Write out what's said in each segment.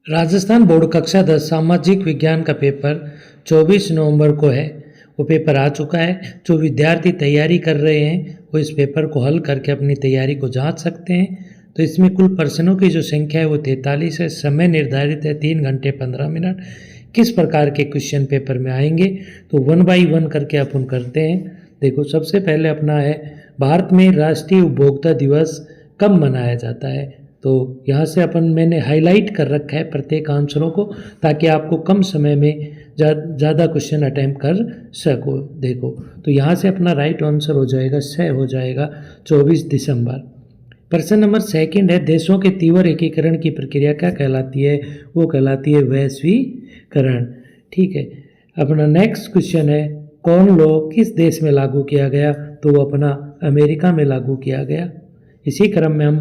Rajasthan board कक्षा 10 सामाजिक विज्ञान का पेपर 24 नवंबर को है। वो पेपर आ चुका है। जो विद्यार्थी तैयारी कर रहे हैं वो इस पेपर को हल करके अपनी तैयारी को जांच सकते हैं। तो इसमें कुल प्रश्नों की जो संख्या है वो 43 है। समय निर्धारित है 3 घंटे 15 मिनट। किस प्रकार के क्वेश्चन पेपर में आएंगे तो 1 बाई 1 करके अपन करते हैं। देखो, सबसे पहले अपना है भारत में राष्ट्रीय उपभोक्ता दिवस कब मनाया जाता है। तो यहाँ से मैंने हाईलाइट कर रखा है प्रत्येक आंसरों को, ताकि आपको कम समय में ज़्यादा क्वेश्चन अटैम्प्ट कर सको। देखो, तो यहाँ से अपना राइट आंसर हो जाएगा 6 हो जाएगा 24 दिसंबर। प्रश्न नंबर 2 है, देशों के तीव्र एकीकरण की प्रक्रिया क्या कहलाती है। वो कहलाती है वैश्वीकरण। ठीक है, अपना नेक्स्ट क्वेश्चन है, कौन लॉ किस देश में लागू किया गया। तो वो अपना अमेरिका में लागू किया गया। इसी क्रम में हम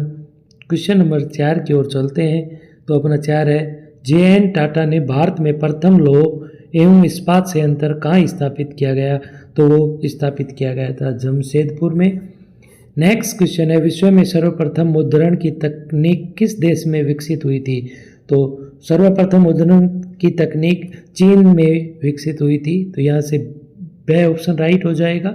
क्वेश्चन नंबर 4 की ओर चलते हैं। तो अपना 4 है, JN टाटा ने भारत में प्रथम लौह एवं इस्पात संयंत्र कहाँ स्थापित किया गया। तो वो स्थापित किया गया था जमशेदपुर में। नेक्स्ट क्वेश्चन है, विश्व में सर्वप्रथम मुद्रण की तकनीक किस देश में विकसित हुई थी। तो सर्वप्रथम मुद्रण की तकनीक चीन में विकसित हुई थी। तो यहाँ से ब ऑप्शन राइट हो जाएगा।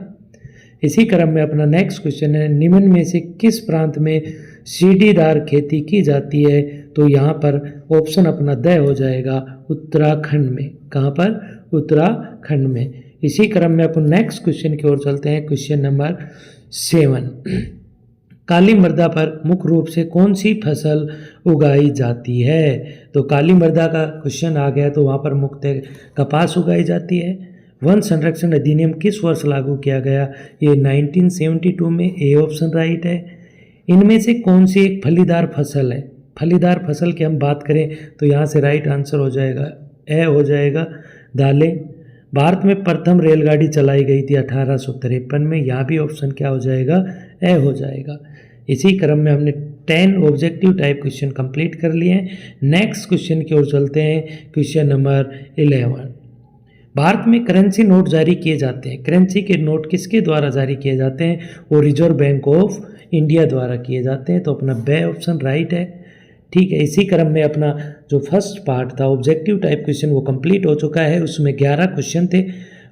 इसी क्रम में अपना नेक्स्ट क्वेश्चन है, निम्न में से किस प्रांत में सीढ़ीदार खेती की जाती है। तो यहाँ पर ऑप्शन अपना द हो जाएगा उत्तराखंड में। कहाँ पर? उत्तराखंड में। इसी क्रम में अपन नेक्स्ट क्वेश्चन की ओर चलते हैं। क्वेश्चन नंबर 7, काली मृदा पर मुख्य रूप से कौन सी फसल उगाई जाती है। तो काली मृदा का क्वेश्चन आ गया तो वहाँ पर मुख्यतः कपास उगाई जाती है। वन संरक्षण अधिनियम किस वर्ष लागू किया गया। ये 1972 में। ए ऑप्शन राइट है। इनमें से कौन सी एक फलीदार फसल है। फलीदार फसल की हम बात करें तो यहाँ से राइट आंसर हो जाएगा ए हो जाएगा दालें। भारत में प्रथम रेलगाड़ी चलाई गई थी 1853 में। यहाँ भी ऑप्शन क्या हो जाएगा, ए हो जाएगा। इसी क्रम में हमने 10 ऑब्जेक्टिव टाइप क्वेश्चन कंप्लीट कर लिए हैं। नेक्स्ट क्वेश्चन की ओर चलते हैं। क्वेश्चन नंबर 11, भारत में करेंसी नोट जारी किए जाते हैं। करेंसी के नोट किसके द्वारा जारी किए जाते हैं। वो रिजर्व बैंक ऑफ इंडिया द्वारा किए जाते हैं। तो अपना बे ऑप्शन राइट है। ठीक है, इसी क्रम में अपना जो फर्स्ट पार्ट था ऑब्जेक्टिव टाइप क्वेश्चन वो कंप्लीट हो चुका है। उसमें 11 क्वेश्चन थे,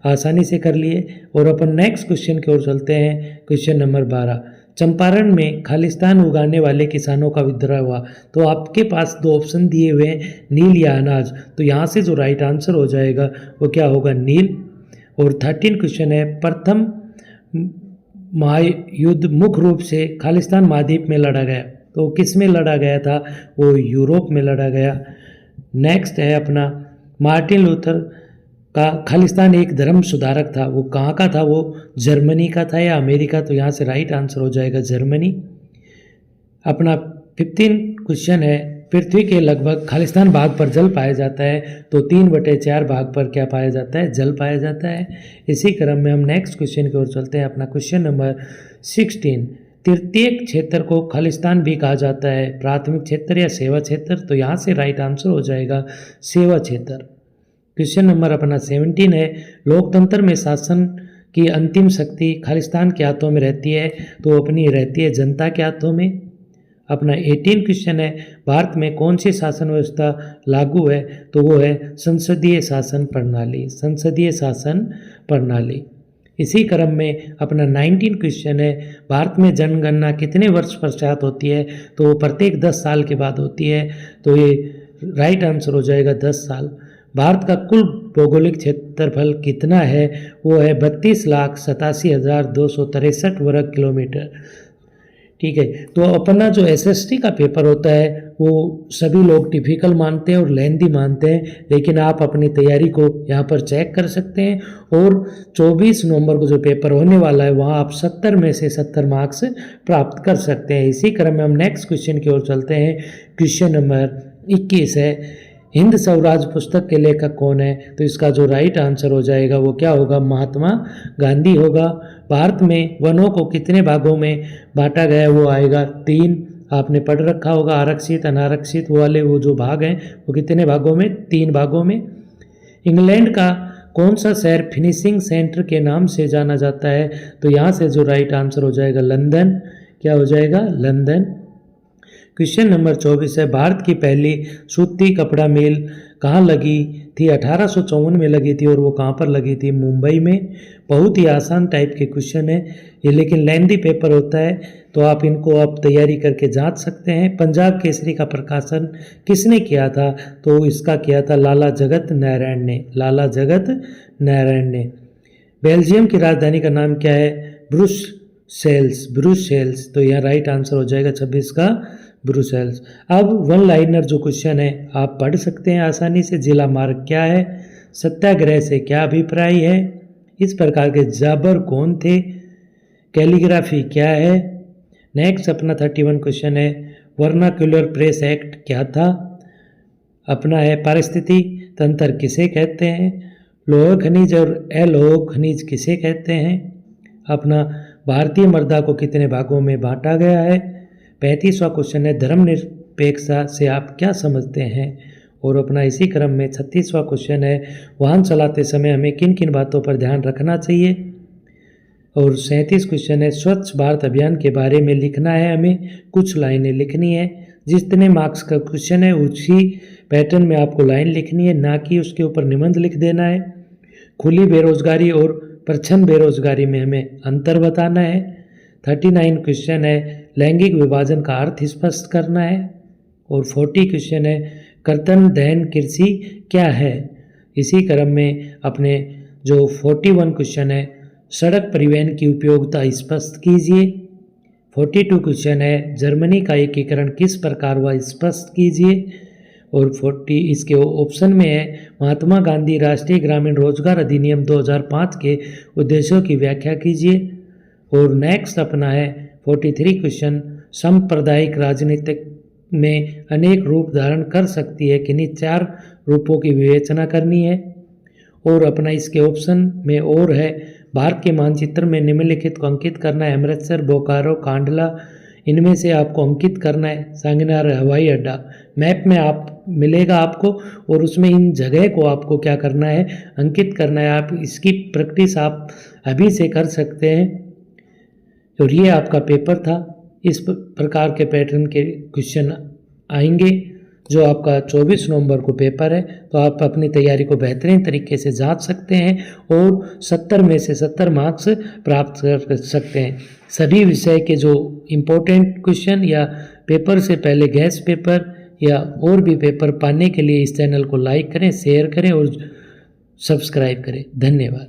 आसानी से कर लिए। और अपन नेक्स्ट क्वेश्चन की ओर चलते हैं। क्वेश्चन नंबर 12, चंपारण में खालिस्तान उगाने वाले किसानों का विद्रोह हुआ। तो आपके पास 2 ऑप्शन दिए हुए हैं, नील या अनाज। तो यहाँ से जो राइट आंसर हो जाएगा वो क्या होगा, नील। और 13 क्वेश्चन है, प्रथम महायुद्ध मुख्य रूप से खालिस्तान महाद्वीप में लड़ा गया। तो किस में लड़ा गया था, वो यूरोप में लड़ा गया। नेक्स्ट है अपना, मार्टिन लूथर का खालिस्तान एक धर्म सुधारक था, वो कहाँ का था, वो जर्मनी का था या अमेरिका। तो यहाँ से राइट आंसर हो जाएगा जर्मनी। अपना 15 क्वेश्चन है, पृथ्वी के लगभग खालिस्तान भाग पर जल पाया जाता है। तो 3/4 भाग पर क्या पाया जाता है, जल पाया जाता है। इसी क्रम में हम नेक्स्ट क्वेश्चन की ओर चलते हैं। अपना क्वेश्चन नंबर 16, तृतीयक क्षेत्र को खालिस्तान भी कहा जाता है, प्राथमिक क्षेत्र या सेवा क्षेत्र। तो यहाँ से राइट आंसर हो जाएगा सेवा क्षेत्र। क्वेश्चन नंबर अपना 17 है, लोकतंत्र में शासन की अंतिम शक्ति खालिस्तान के हाथों में रहती है। तो अपनी रहती है जनता के हाथों में। अपना 18 क्वेश्चन है, भारत में कौन सी शासन व्यवस्था लागू है। तो वो है संसदीय शासन प्रणाली। संसदीय शासन प्रणाली। इसी क्रम में अपना 19 क्वेश्चन है, भारत में जनगणना कितने वर्ष पश्चात होती है। तो वो प्रत्येक 10 साल के बाद होती है। तो ये राइट आंसर हो जाएगा 10 साल। भारत का कुल भौगोलिक क्षेत्रफल कितना है, वो है 32,87,263 वर्ग किलोमीटर। ठीक है, तो अपना जो SST का पेपर होता है वो सभी लोग टिपिकल मानते हैं और लेंथी मानते हैं, लेकिन आप अपनी तैयारी को यहाँ पर चेक कर सकते हैं। और 24 नवंबर को जो पेपर होने वाला है वहाँ आप 70 में से 70 मार्क्स प्राप्त कर सकते हैं। इसी क्रम में हम नेक्स्ट क्वेश्चन की ओर चलते हैं। क्वेश्चन नंबर 21 है, हिंद स्वराज पुस्तक के लेखक कौन है। तो इसका जो राइट आंसर हो जाएगा वो क्या होगा, महात्मा गांधी होगा। भारत में वनों को कितने भागों में बांटा गया है, वो आएगा 3। आपने पढ़ रखा होगा, आरक्षित अनारक्षित वाले वो जो भाग हैं वो कितने भागों में, 3 भागों में। इंग्लैंड का कौन सा शहर फिनिशिंग सेंटर के नाम से जाना जाता है। तो यहाँ से जो राइट आंसर हो जाएगा लंदन। क्या हो जाएगा, लंदन। क्वेश्चन नंबर 24 है, भारत की पहली सूती कपड़ा मिल कहाँ लगी थी? 1854 में लगी थी और वो कहाँ पर लगी थी? मुंबई में। बहुत ही आसान टाइप के क्वेश्चन है ये, लेकिन लेंथी पेपर होता है तो आप इनको आप तैयारी करके जांच सकते हैं। पंजाब केसरी का प्रकाशन किसने किया था? तो इसका किया था लाला जगत नारायण ने, लाला जगत नारायण ने। बेल्जियम की राजधानी का नाम क्या है? Brussels, Brussels. तो यहाँ राइट आंसर हो जाएगा 26 का ब्रुसेल्स। अब वन लाइनर जो क्वेश्चन है आप पढ़ सकते हैं आसानी से। जिला मार्ग क्या है? सत्याग्रह से क्या अभिप्राय है? इस प्रकार के जाबर कौन थे? कैलीग्राफी क्या है? नेक्स्ट अपना 31 क्वेश्चन है, वर्नाक्युलर प्रेस एक्ट क्या था? अपना है पारिस्थिति तंत्र किसे कहते हैं? लोह खनिज और अलोह खनिज किसे कहते हैं? अपना भारतीय मृदा को कितने भागों में बांटा गया है? 35वां क्वेश्चन है, धर्मनिरपेक्षता से आप क्या समझते हैं? और अपना इसी क्रम में 36वां क्वेश्चन है, वाहन चलाते समय हमें किन किन बातों पर ध्यान रखना चाहिए? और 37 क्वेश्चन है, स्वच्छ भारत अभियान के बारे में लिखना है, हमें कुछ लाइनें लिखनी है। जितने मार्क्स का क्वेश्चन है उसी पैटर्न में आपको लाइन लिखनी है, ना कि उसके ऊपर निबंध लिख देना है। खुली बेरोजगारी और प्रच्छन्न बेरोजगारी में हमें अंतर बताना है। 39 क्वेश्चन है, लैंगिक विभाजन का अर्थ स्पष्ट करना है। और 40 क्वेश्चन है, कर्तन दहन कृषि क्या है? इसी क्रम में अपने जो 41 क्वेश्चन है, सड़क परिवहन की उपयोगिता स्पष्ट कीजिए। 42 क्वेश्चन है, जर्मनी का एकीकरण किस प्रकार हुआ? स्पष्ट कीजिए। और 40 इसके ऑप्शन में है, महात्मा गांधी राष्ट्रीय ग्रामीण रोजगार अधिनियम 2005 के उद्देश्यों की व्याख्या कीजिए। और नेक्स्ट अपना है 43 क्वेश्चन, सांप्रदायिक राजनीतिक में अनेक रूप धारण कर सकती है, किन्हीं 4 रूपों की विवेचना करनी है। और अपना इसके ऑप्शन में और है, भारत के मानचित्र में निम्नलिखित को अंकित करना है, अमृतसर, बोकारो, कांडला, इनमें से आपको अंकित करना है। सांगनार हवाई अड्डा मैप में आप मिलेगा आपको, और उसमें इन जगह को आपको क्या करना है? अंकित करना है। आप इसकी प्रैक्टिस आप अभी से कर सकते हैं। और ये आपका पेपर था। इस प्रकार के पैटर्न के क्वेश्चन आएंगे जो आपका 24 नवंबर को पेपर है, तो आप अपनी तैयारी को बेहतरीन तरीके से जांच सकते हैं और 70 में से 70 मार्क्स प्राप्त कर सकते हैं। सभी विषय के जो इम्पोर्टेंट क्वेश्चन या पेपर से पहले गैस पेपर या और भी पेपर पाने के लिए इस चैनल को लाइक करें, शेयर करें और सब्सक्राइब करें। धन्यवाद।